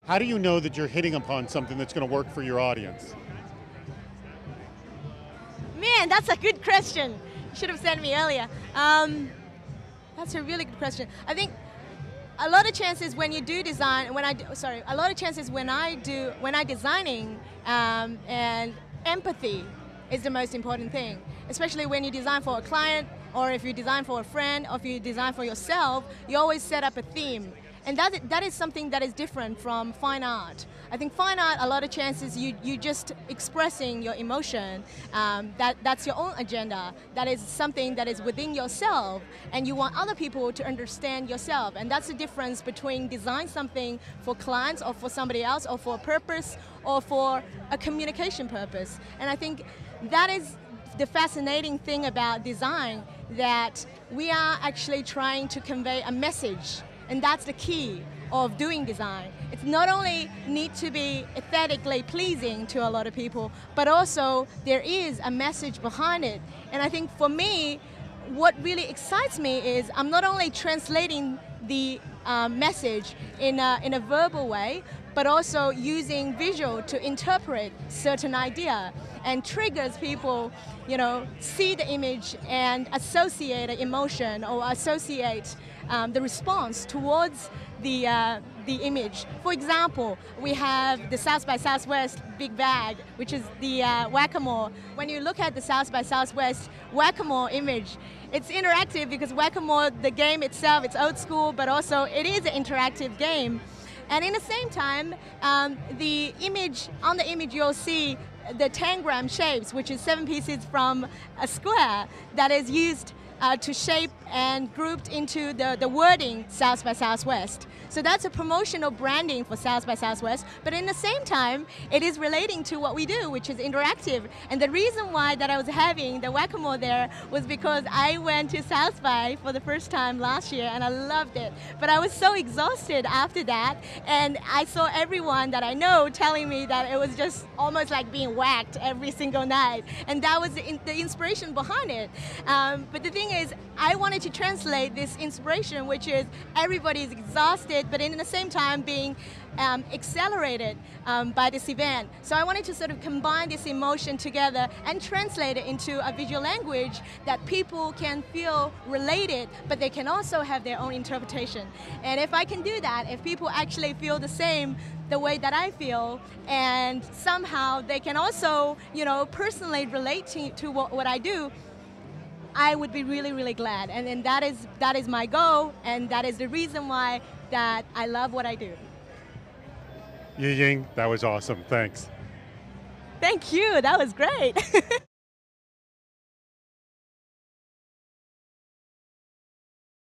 How do you know that you're hitting upon something that's going to work for your audience? Man, that's a good question. You should have sent me earlier. That's a really good question. I think a lot of chances when you do design, a lot of chances when I designing, and empathy is the most important thing. Especially when you design for a client, or if you design for a friend, or if you design for yourself, you always set up a theme. And that is something that is different from fine art. I think fine art, a lot of chances you just expressing your emotion. That's your own agenda. That is something that is within yourself, and you want other people to understand yourself. And that's the difference between design something for clients or for somebody else or for a purpose or for a communication purpose. And I think that is the fascinating thing about design, that we are actually trying to convey a message. And that's the key of doing design. It's not only need to be aesthetically pleasing to a lot of people, but also there is a message behind it. And I think for me, what really excites me is I'm not only translating the message in a verbal way, but also using visual to interpret certain idea, and triggers people, see the image and associate an emotion or associate the response towards the image. For example, we have the South by Southwest Big Bag, which is the whack-a-mole. When you look at the South by Southwest whack-a-mole image, it's interactive because whack-a-mole, the game itself, it's old school, but also it is an interactive game. And in the same time, on the image you'll see the tangram shapes, which is 7 pieces from a square that is used to shape and grouped into the wording South by Southwest. So that's a promotional branding for South by Southwest, but in the same time, it is relating to what we do, which is interactive. And the reason why that I was having the whack-a-mole there was because I went to South by for the first time last year and I loved it. But I was so exhausted after that, and I saw everyone that I know telling me that it was just almost like being whacked every single night. And that was the inspiration behind it. But the thing is, I wanted to translate this inspiration, which is everybody is exhausted, but in the same time being accelerated by this event. So I wanted to sort of combine this emotion together and translate it into a visual language that people can feel related, but they can also have their own interpretation. And if I can do that, if people actually feel the same, the way that I feel, and somehow they can also, personally relate to what I do, I would be really, really glad. And that is my goal, and that is the reason why that I love what I do. Yiying, that was awesome. Thanks. Thank you. That was great.